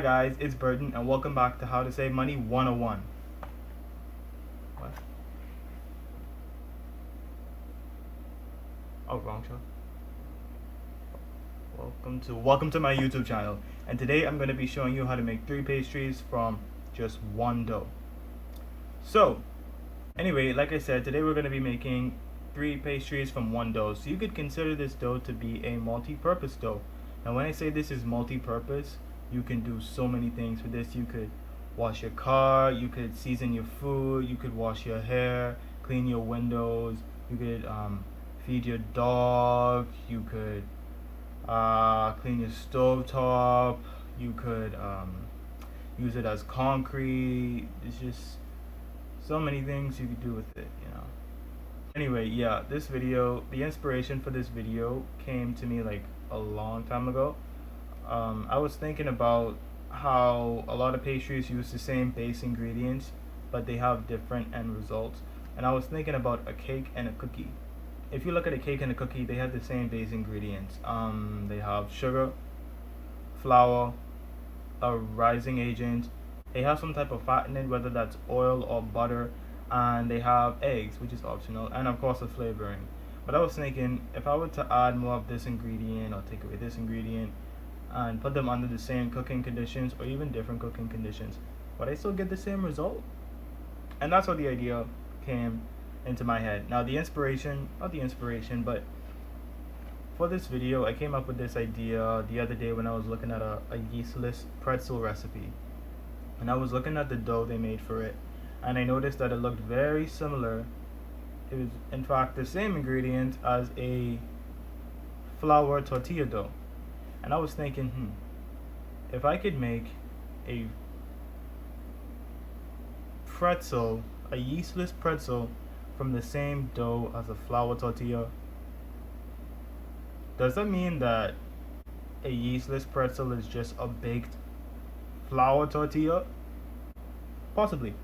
guys, it's Burton and welcome back to How to Save Money 101. What? Oh, wrong show. Welcome to my YouTube channel. And today I'm going to be showing you how to make 3 pastries from just one dough. So, anyway, like I said, today we're going to be making 3 pastries from one dough. So you could consider this dough to be a multi-purpose dough. Now when I say this is multi-purpose, you can do so many things with this. You could wash your car, you could season your food, you could wash your hair, clean your windows, you could feed your dog, you could clean your stove top, you could use it as concrete. It's just so many things you could do with it, you know. Anyway, yeah, the inspiration for this video came to me like a long time ago. I was thinking about how a lot of pastries use the same base ingredients, but they have different end results. And I was thinking about a cake and a cookie. If you look at a cake and a cookie, they have the same base ingredients. They have sugar, flour, a rising agent. They have some type of fat in it, whether that's oil or butter, and they have eggs, which is optional, and of course a flavoring. But I was thinking, if I were to add more of this ingredient or take away this ingredient and put them under the same cooking conditions or even different cooking conditions, would I still get the same result? And that's how the idea came into my head. Now but for this video, I came up with this idea the other day when I was looking at a yeastless pretzel recipe. And I was looking at the dough they made for it, and I noticed that it looked very similar. It was in fact the same ingredient as a flour tortilla dough. And I was thinking, if I could make a yeastless pretzel from the same dough as a flour tortilla, does that mean that a yeastless pretzel is just a baked flour tortilla? Possibly,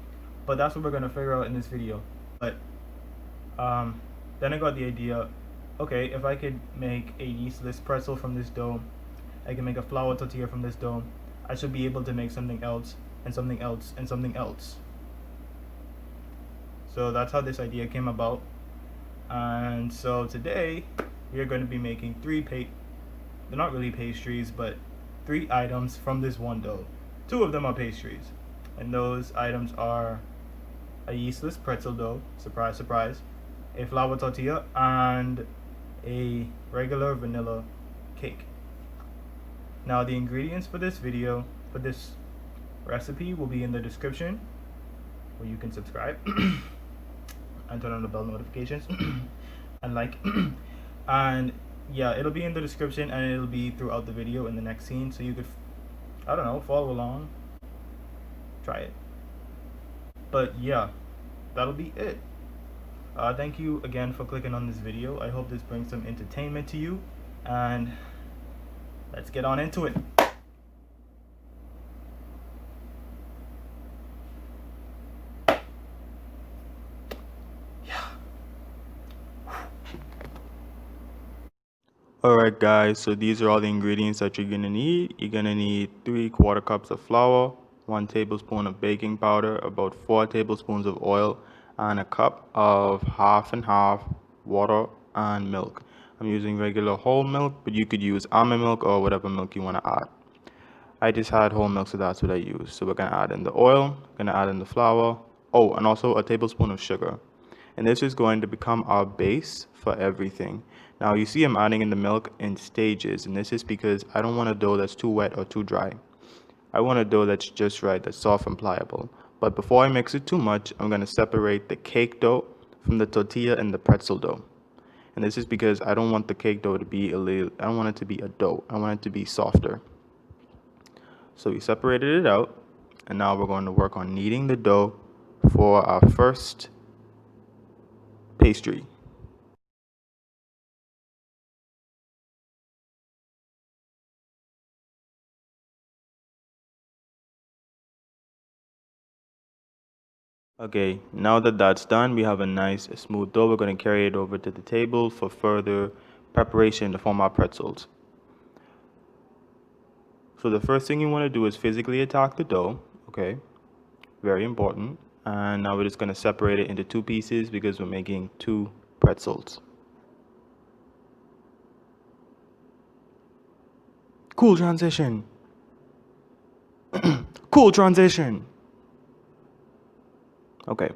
but that's what we're gonna figure out in this video. But then I got the idea, okay, if I could make a yeastless pretzel from this dough, I can make a flour tortilla from this dough, I should be able to make something else and something else and something else. So that's how this idea came about. And so today we are going to be making they're not really pastries, but 3 items from this one dough. 2 of them are pastries, and those items are a yeastless pretzel dough, surprise surprise, a flour tortilla, and a regular vanilla cake. Now the ingredients for this recipe will be in the description, where you can subscribe and turn on the bell notifications and like and yeah, it'll be in the description and it'll be throughout the video in the next scene, so you could follow along, try it. But yeah, that'll be it. Thank you again for clicking on this video. I hope this brings some entertainment to you, and let's get on into it. Alright guys, so these are all the ingredients that you're gonna need. You're gonna need 3/4 cups of flour, 1 tablespoon of baking powder, about 4 tablespoons of oil, and a cup of half and half water and milk. I'm using regular whole milk, but you could use almond milk or whatever milk you want to add. I just had whole milk, so that's what I use. So we're gonna add in the oil, gonna add in the flour, oh, and also a tablespoon of sugar. And this is going to become our base for everything. Now you see I'm adding in the milk in stages, and this is because I don't want a dough that's too wet or too dry. I want a dough that's just right, that's soft and pliable. But before I mix it too much, I'm going to separate the cake dough from the tortilla and the pretzel dough. And this is because I don't want the cake dough to be I don't want it to be a dough. I want it to be softer. So we separated it out, and now we're going to work on kneading the dough for our first pastry. Okay, now that that's done, we have a nice smooth dough. We're going to carry it over to the table for further preparation to form our pretzels. So the first thing you want to do is physically attack the dough, okay? Very important. And now we're just going to separate it into two pieces because we're making two pretzels. Cool transition. Cool transition. Okay.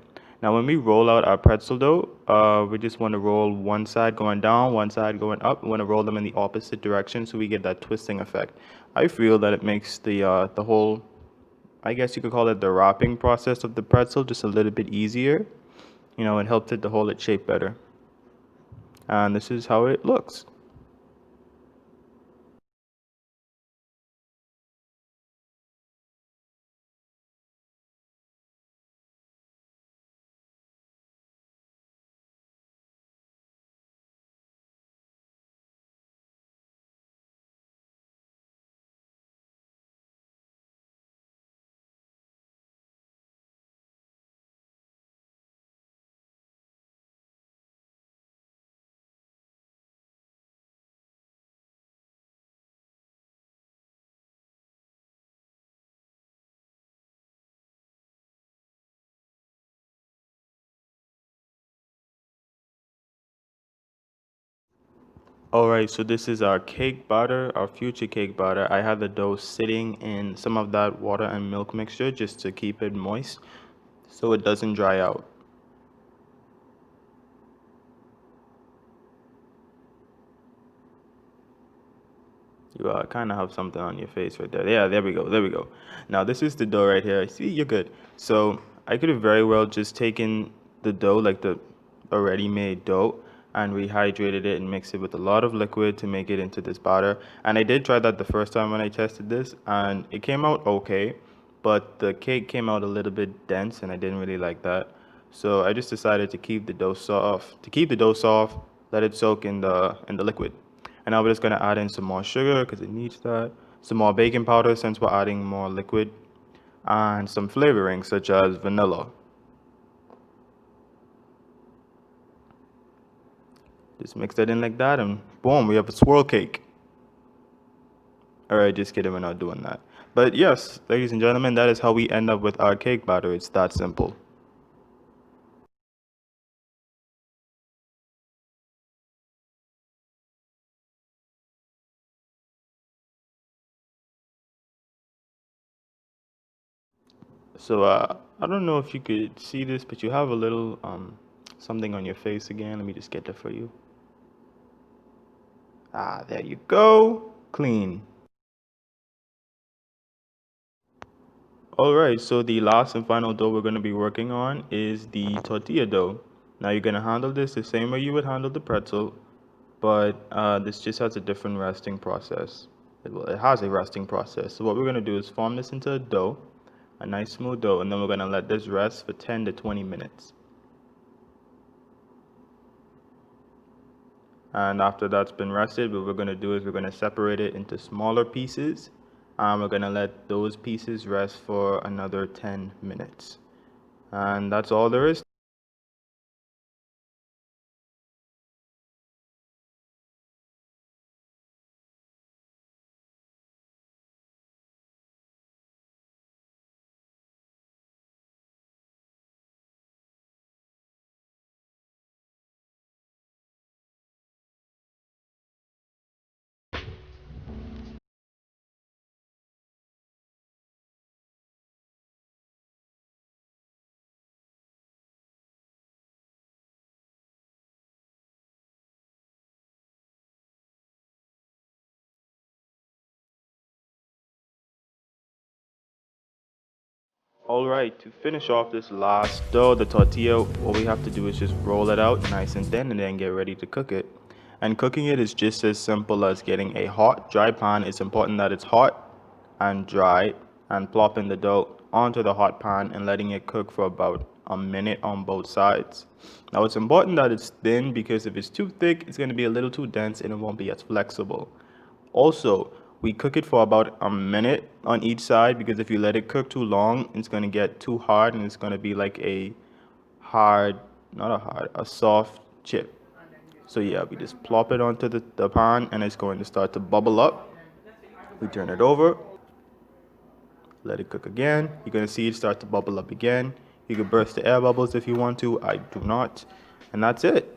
Now when we roll out our pretzel dough, we just want to roll one side going down, one side going up. We want to roll them in the opposite direction so we get that twisting effect. I feel that it makes the whole, I guess you could call it the wrapping process of the pretzel just a little bit easier. You know, it helps it to hold its shape better. And this is how it looks. Alright, so this is our cake batter, our future cake batter. I have the dough sitting in some of that water and milk mixture just to keep it moist so it doesn't dry out. You kind of have something on your face right there. Yeah, there we go. There we go. Now, this is the dough right here. See, you're good. So, I could have very well just taken the dough, like the already made dough, and rehydrated it and mixed it with a lot of liquid to make it into this batter. And I did try that the first time when I tested this, and it came out okay, but the cake came out a little bit dense, and I didn't really like that. So, I just decided to keep the dough soft. To keep the dough soft, let it soak in the liquid. And now we're just going to add in some more sugar because it needs that, some more baking powder since we're adding more liquid, and some flavoring such as vanilla. Just mix that in like that and boom, we have a swirl cake. Alright, just kidding, we're not doing that. But yes, ladies and gentlemen, that is how we end up with our cake batter. It's that simple. So I don't know if you could see this, but you have a little something on your face again. Let me just get that for you. Ah, there you go. Clean. Alright, so the last and final dough we're going to be working on is the tortilla dough. Now you're going to handle this the same way you would handle the pretzel, but this just has a different resting process. It has a resting process. So what we're going to do is form this into a dough, a nice smooth dough, and then we're going to let this rest for 10 to 20 minutes. And after that's been rested, what we're going to do is we're going to separate it into smaller pieces. We're going to let those pieces rest for another 10 minutes. And that's all there is. Alright, to finish off this last dough, the tortilla, what we have to do is just roll it out nice and thin and then get ready to cook it. And cooking it is just as simple as getting a hot, dry pan. It's important that it's hot and dry, and plopping the dough onto the hot pan and letting it cook for about a minute on both sides. Now it's important that it's thin because if it's too thick, it's going to be a little too dense and it won't be as flexible. Also, we cook it for about a minute on each side because if you let it cook too long, it's going to get too hard and it's going to be like a hard, not a hard, a soft chip. So yeah, we just plop it onto the pan and it's going to start to bubble up. We turn it over let it cook again. You're gonna see it start to bubble up again. You can burst the air bubbles if you want to. I do not. And that's it.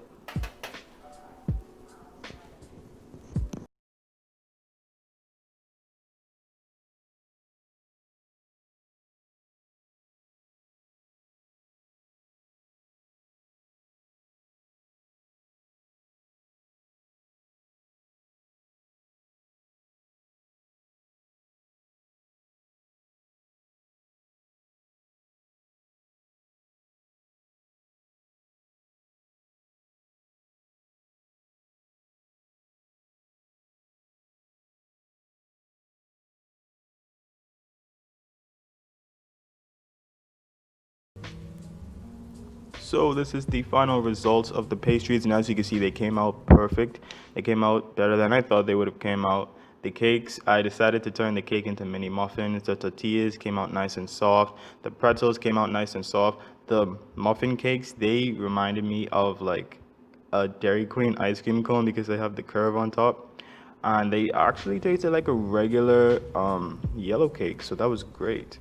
So this is the final results of the pastries, and as you can see, they came out perfect. They came out better than I thought they would have came out. The cakes, I decided to turn the cake into mini muffins. The tortillas came out nice and soft. The pretzels came out nice and soft. The muffin cakes, they reminded me of like a Dairy Queen ice cream cone because they have the curve on top. And they actually tasted like a regular yellow cake, so that was great.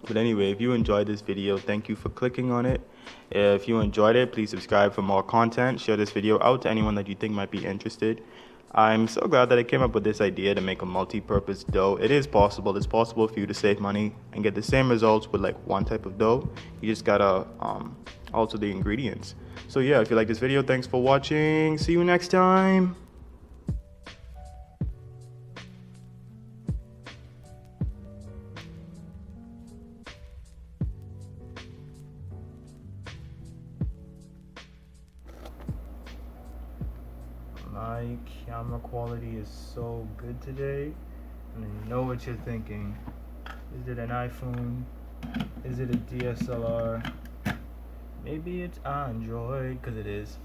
But anyway, if you enjoyed this video, thank you for clicking on it. If you enjoyed it, please subscribe for more content. Share this video out to anyone that you think might be interested. I'm so glad that I came up with this idea to make a multi-purpose dough. It is possible. It's possible for you to save money and get the same results with like one type of dough. You just gotta alter the ingredients. So yeah, if you like this video, thanks for watching. See you next time. My camera quality is so good today, and I know what you're thinking. Is it an iPhone? Is it a DSLR? Maybe it's Android, because it is.